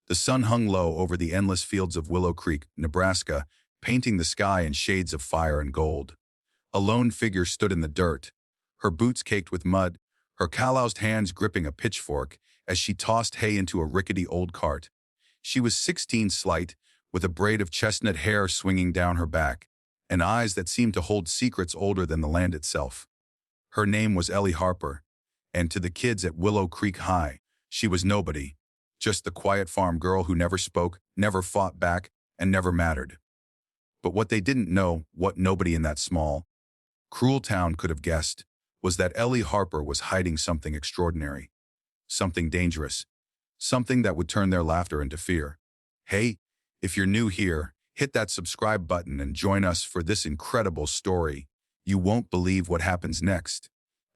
The sun hung low over the endless fields of Willow Creek, Nebraska, painting the sky in shades of fire and gold. A lone figure stood in the dirt, her boots caked with mud, her calloused hands gripping a pitchfork as she tossed hay into a rickety old cart. She was 16 slight, with a braid of chestnut hair swinging down her back, and eyes that seemed to hold secrets older than the land itself. Her name was Ellie Harper, and to the kids at Willow Creek High, she was nobody, just the quiet farm girl who never spoke, never fought back, and never mattered. But what they didn't know, what nobody in that small, cruel town could have guessed, was that Ellie Harper was hiding something extraordinary, something dangerous, something that would turn their laughter into fear. Hey, if you're new here, hit that subscribe button and join us for this incredible story. You won't believe what happens next.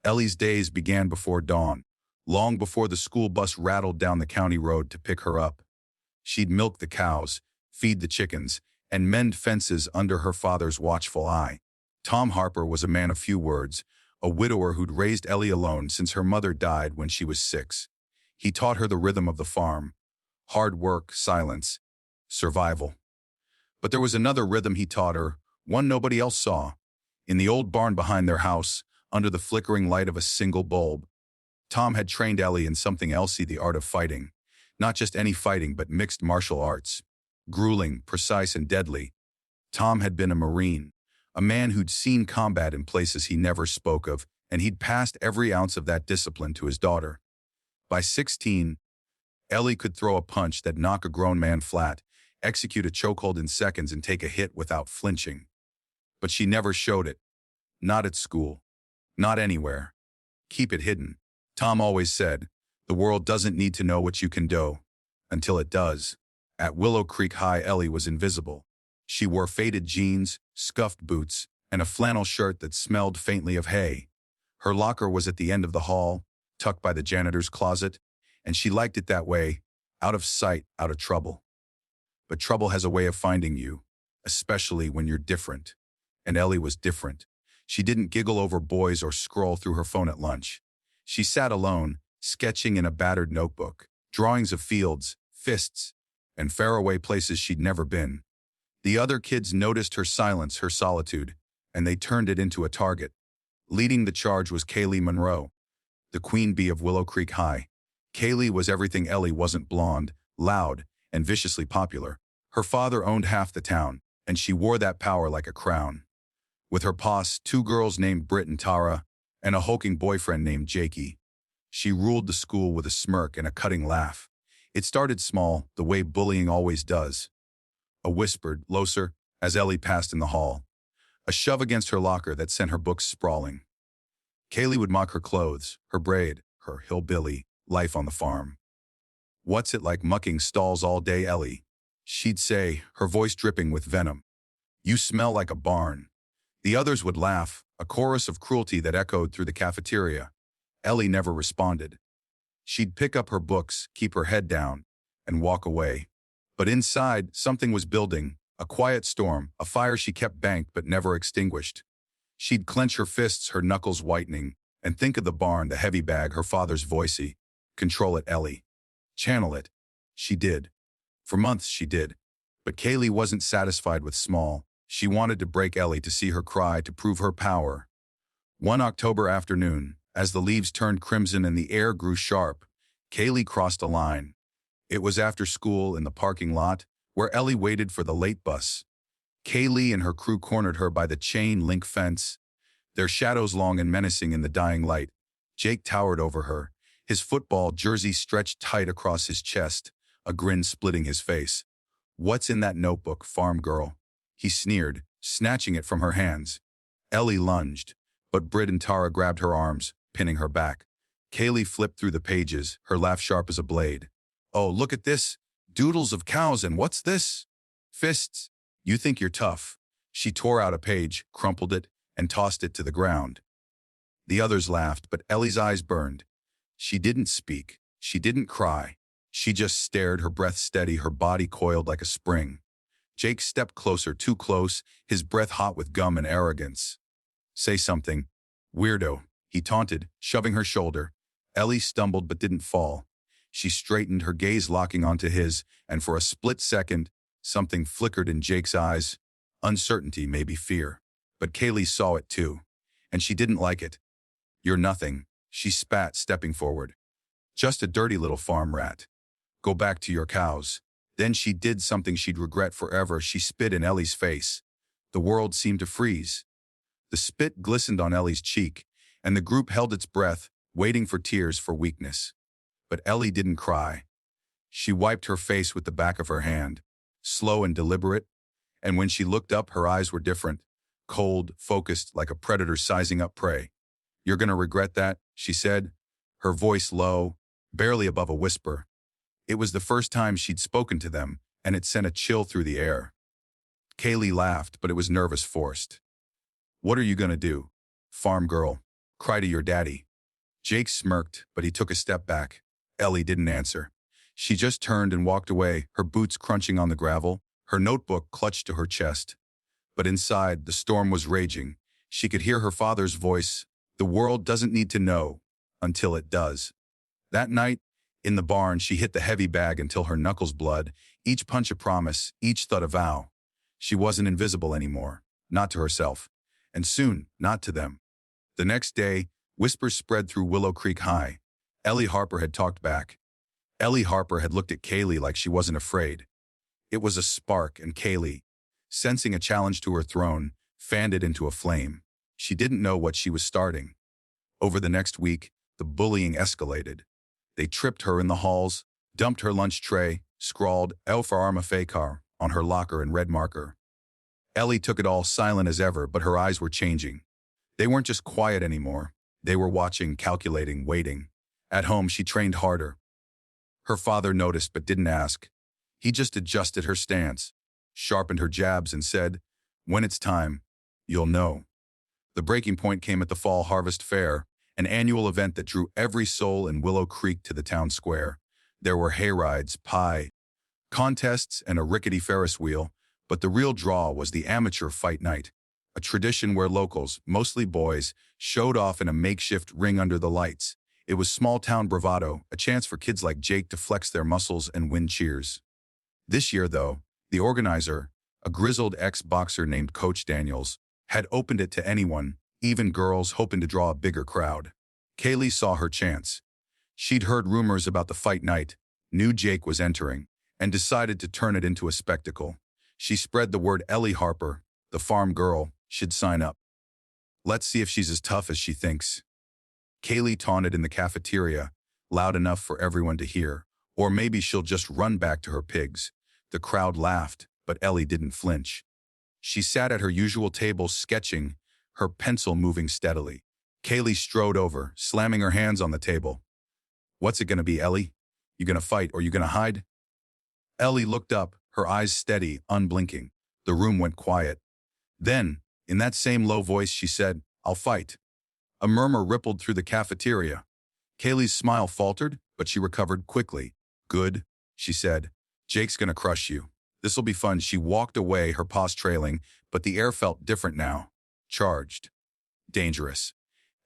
Ellie's days began before dawn, long before the school bus rattled down the county road to pick her up. She'd milk the cows, feed the chickens, and mend fences under her father's watchful eye. Tom Harper was a man of few words, a widower who'd raised Ellie alone since her mother died when she was 6. He taught her the rhythm of the farm: hard work, silence, survival. But there was another rhythm he taught her, one nobody else saw. In the old barn behind their house, under the flickering light of a single bulb, Tom had trained Ellie in something else: the art of fighting. Not just any fighting, but mixed martial arts. Grueling, precise, and deadly. Tom had been a Marine, a man who'd seen combat in places he never spoke of, and he'd passed every ounce of that discipline to his daughter. By 16, Ellie could throw a punch that'd knock a grown man flat, execute a chokehold in seconds, and take a hit without flinching. But she never showed it. Not at school. Not anywhere. Keep it hidden. Tom always said, the world doesn't need to know what you can do, until it does. At Willow Creek High, Ellie was invisible. She wore faded jeans, scuffed boots, and a flannel shirt that smelled faintly of hay. Her locker was at the end of the hall, tucked by the janitor's closet, and she liked it that way, out of sight, out of trouble. But trouble has a way of finding you, especially when you're different. And Ellie was different. She didn't giggle over boys or scroll through her phone at lunch. She sat alone, sketching in a battered notebook, drawings of fields, fists, and faraway places she'd never been. The other kids noticed her silence, her solitude, and they turned it into a target. Leading the charge was Kaylee Monroe, the queen bee of Willow Creek High. Kaylee was everything Ellie wasn't: blonde, loud, and viciously popular. Her father owned half the town, and she wore that power like a crown. With her posse, 2 girls named Britt and Tara, and a hulking boyfriend named Jakey, she ruled the school with a smirk and a cutting laugh. It started small, the way bullying always does. A whispered "Lo, sir," as Ellie passed in the hall. A shove against her locker that sent her books sprawling. Kaylee would mock her clothes, her braid, her hillbilly life on the farm. "What's it like mucking stalls all day, Ellie?" she'd say, her voice dripping with venom. "You smell like a barn." The others would laugh, a chorus of cruelty that echoed through the cafeteria. Ellie never responded. She'd pick up her books, keep her head down, and walk away. But inside, something was building, a quiet storm, a fire she kept banked but never extinguished. She'd clench her fists, her knuckles whitening, and think of the barn, the heavy bag, her father's voicey. "Control it, Ellie. Channel it." She did. For months she did. But Kaylee wasn't satisfied with small. She wanted to break Ellie, to see her cry, to prove her power. One October afternoon, as the leaves turned crimson and the air grew sharp, Kaylee crossed a line. It was after school in the parking lot, where Ellie waited for the late bus. Kaylee and her crew cornered her by the chain-link fence, their shadows long and menacing in the dying light. Jake towered over her, his football jersey stretched tight across his chest, a grin splitting his face. "What's in that notebook, farm girl?" he sneered, snatching it from her hands. Ellie lunged, but Britt and Tara grabbed her arms, pinning her back. Kaylee flipped through the pages, her laugh sharp as a blade. "Oh, look at this. Doodles of cows, and what's this? Fists. You think you're tough." She tore out a page, crumpled it, and tossed it to the ground. The others laughed, but Ellie's eyes burned. She didn't speak. She didn't cry. She just stared, her breath steady, her body coiled like a spring. Jake stepped closer, too close, his breath hot with gum and arrogance. "Say something, weirdo," he taunted, shoving her shoulder. Ellie stumbled but didn't fall. She straightened, her gaze locking onto his, and for a split second, something flickered in Jake's eyes. Uncertainty, maybe fear. But Kaylee saw it too, and she didn't like it. "You're nothing," she spat, stepping forward. "Just a dirty little farm rat. Go back to your cows." Then she did something she'd regret forever. She spit in Ellie's face. The world seemed to freeze. The spit glistened on Ellie's cheek, and the group held its breath, waiting for tears for weakness. But Ellie didn't cry. She wiped her face with the back of her hand, slow and deliberate, and when she looked up, her eyes were different, cold, focused, like a predator sizing up prey. "You're gonna regret that," she said, her voice low, barely above a whisper. It was the first time she'd spoken to them, and it sent a chill through the air. Kaylee laughed, but it was nervous, forced. "What are you gonna do, farm girl? Cry to your daddy?" Jake smirked, but he took a step back. Ellie didn't answer. She just turned and walked away, her boots crunching on the gravel, her notebook clutched to her chest. But inside, the storm was raging. She could hear her father's voice. "The world doesn't need to know until it does." That night, in the barn, she hit the heavy bag until her knuckles bled, each punch a promise, each thud a vow. She wasn't invisible anymore, not to herself, and soon, not to them. The next day, whispers spread through Willow Creek High. Ellie Harper had talked back. Ellie Harper had looked at Kaylee like she wasn't afraid. It was a spark, and Kaylee, sensing a challenge to her throne, fanned it into a flame. She didn't know what she was starting. Over the next week, the bullying escalated. They tripped her in the halls, dumped her lunch tray, scrawled "El for Arma Fakar" on her locker in red marker. Ellie took it all, silent as ever, but her eyes were changing. They weren't just quiet anymore. They were watching, calculating, waiting. At home, she trained harder. Her father noticed but didn't ask. He just adjusted her stance, sharpened her jabs, and said, "When it's time, you'll know." The breaking point came at the Fall Harvest Fair, an annual event that drew every soul in Willow Creek to the town square. There were hayrides, pie, contests, and a rickety Ferris wheel, but the real draw was the amateur fight night, a tradition where locals, mostly boys, showed off in a makeshift ring under the lights. It was small-town bravado, a chance for kids like Jake to flex their muscles and win cheers. This year, though, the organizer, a grizzled ex-boxer named Coach Daniels, had opened it to anyone, even girls hoping to draw a bigger crowd. Kaylee saw her chance. She'd heard rumors about the fight night, knew Jake was entering, and decided to turn it into a spectacle. She spread the word Ellie Harper, the farm girl, should sign up. "Let's see if she's as tough as she thinks." Kaylee taunted in the cafeteria, loud enough for everyone to hear, "Or maybe she'll just run back to her pigs." The crowd laughed, but Ellie didn't flinch. She sat at her usual table sketching, her pencil moving steadily. Kaylee strode over, slamming her hands on the table. "What's it gonna be, Ellie? You gonna fight or you gonna hide?" Ellie looked up, her eyes steady, unblinking. The room went quiet. Then, in that same low voice, she said, "I'll fight." A murmur rippled through the cafeteria. Kaylee's smile faltered, but she recovered quickly. "Good," she said. "Jake's gonna crush you. This'll be fun." She walked away, her paws trailing, but the air felt different now. Charged. Dangerous.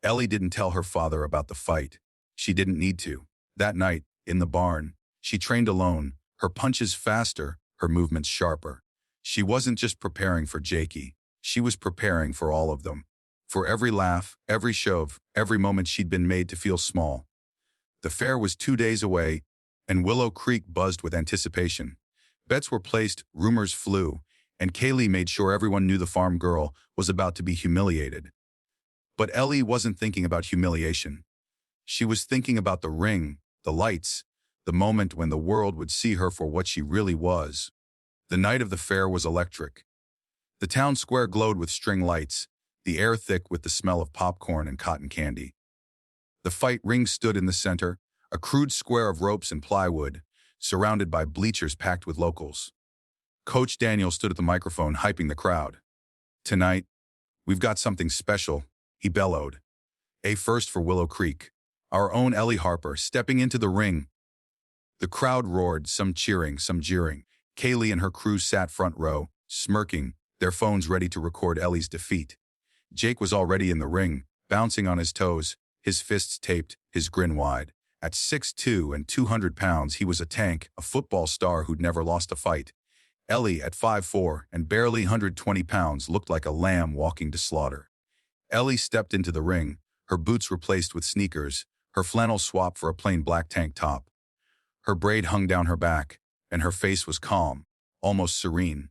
Ellie didn't tell her father about the fight. She didn't need to. That night, in the barn, she trained alone, her punches faster, her movements sharper. She wasn't just preparing for Jakey. She was preparing for all of them. For every laugh, every shove, every moment she'd been made to feel small. The fair was 2 days away, and Willow Creek buzzed with anticipation. Bets were placed, rumors flew, and Kaylee made sure everyone knew the farm girl was about to be humiliated. But Ellie wasn't thinking about humiliation. She was thinking about the ring, the lights, the moment when the world would see her for what she really was. The night of the fair was electric. The town square glowed with string lights, the air thick with the smell of popcorn and cotton candy. The fight ring stood in the center, a crude square of ropes and plywood, surrounded by bleachers packed with locals. Coach Daniel stood at the microphone, hyping the crowd. "Tonight, we've got something special," he bellowed. "A first for Willow Creek. Our own Ellie Harper stepping into the ring." The crowd roared, some cheering, some jeering. Kaylee and her crew sat front row, smirking, their phones ready to record Ellie's defeat. Jake was already in the ring, bouncing on his toes, his fists taped, his grin wide. At 6'2" and 200 pounds, he was a tank, a football star who'd never lost a fight. Ellie, at 5'4" and barely 120 pounds, looked like a lamb walking to slaughter. Ellie stepped into the ring, her boots replaced with sneakers, her flannel swapped for a plain black tank top. Her braid hung down her back, and her face was calm, almost serene.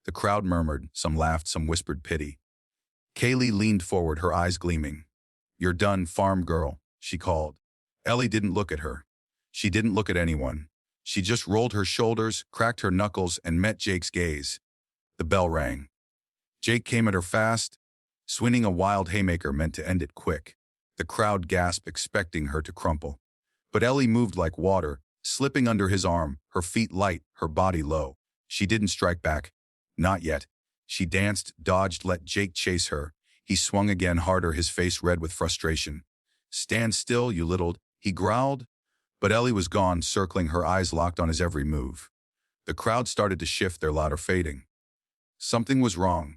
The crowd murmured, some laughed, some whispered pity. Kaylee leaned forward, her eyes gleaming. "You're done, farm girl," she called. Ellie didn't look at her. She didn't look at anyone. She just rolled her shoulders, cracked her knuckles, and met Jake's gaze. The bell rang. Jake came at her fast, swinging a wild haymaker meant to end it quick. The crowd gasped, expecting her to crumple. But Ellie moved like water, slipping under his arm, her feet light, her body low. She didn't strike back. Not yet. She danced, dodged, let Jake chase her. He swung again, harder, his face red with frustration. "Stand still, you little," he growled. But Ellie was gone, circling, her eyes locked on his every move. The crowd started to shift, their laughter fading. Something was wrong.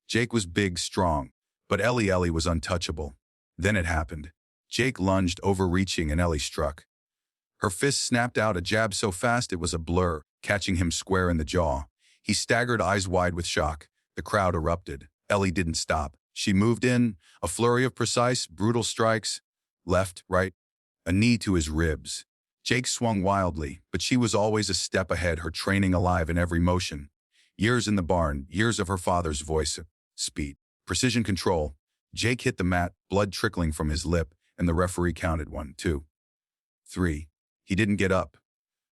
Jake was big, strong, but Ellie was untouchable. Then it happened. Jake lunged, overreaching, and Ellie struck. Her fist snapped out, a jab so fast it was a blur, catching him square in the jaw. He staggered, eyes wide with shock. The crowd erupted. Ellie didn't stop. She moved in, a flurry of precise, brutal strikes. Left, right, a knee to his ribs. Jake swung wildly, but she was always a step ahead, her training alive in every motion. Years in the barn, years of her father's voice, speed, precision control. Jake hit the mat, blood trickling from his lip, and the referee counted 1, 2, 3. He didn't get up.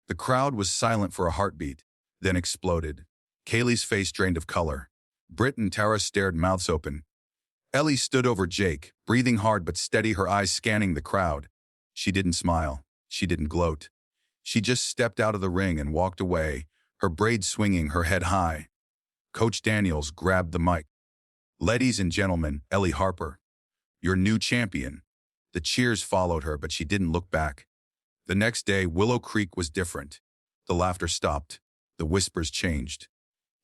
The crowd was silent for a heartbeat, then exploded. Kaylee's face drained of color. Britt and Tara stared, mouths open. Ellie stood over Jake, breathing hard but steady, her eyes scanning the crowd. She didn't smile. She didn't gloat. She just stepped out of the ring and walked away, her braids swinging, her head high. Coach Daniels grabbed the mic. "Ladies and gentlemen, Ellie Harper, your new champion." The cheers followed her, but she didn't look back. The next day, Willow Creek was different. The laughter stopped. The whispers changed.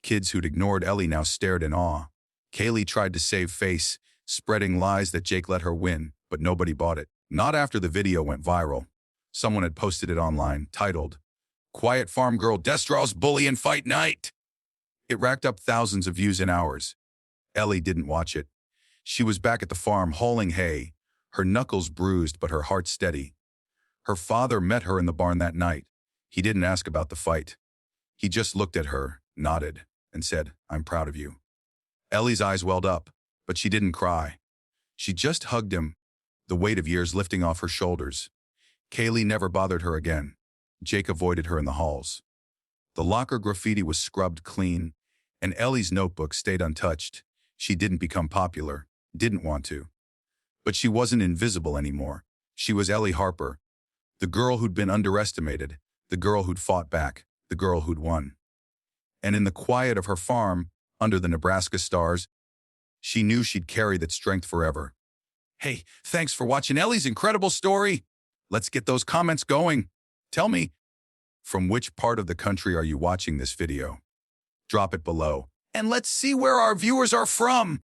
Kids who'd ignored Ellie now stared in awe. Kaylee tried to save face, spreading lies that Jake let her win, but nobody bought it. Not after the video went viral. Someone had posted it online, titled, "Quiet Farm Girl Destroys Bully in Fight Night." It racked up thousands of views in hours. Ellie didn't watch it. She was back at the farm hauling hay, her knuckles bruised but her heart steady. Her father met her in the barn that night. He didn't ask about the fight. He just looked at her, nodded, and said, "I'm proud of you." Ellie's eyes welled up, but she didn't cry. She just hugged him, the weight of years lifting off her shoulders. Kaylee never bothered her again. Jake avoided her in the halls. The locker graffiti was scrubbed clean, and Ellie's notebook stayed untouched. She didn't become popular, didn't want to. But she wasn't invisible anymore. She was Ellie Harper, the girl who'd been underestimated, the girl who'd fought back, the girl who'd won. And in the quiet of her farm, under the Nebraska stars, she knew she'd carry that strength forever. Hey, thanks for watching Ellie's incredible story. Let's get those comments going. Tell me, from which part of the country are you watching this video? Drop it below, and let's see where our viewers are from.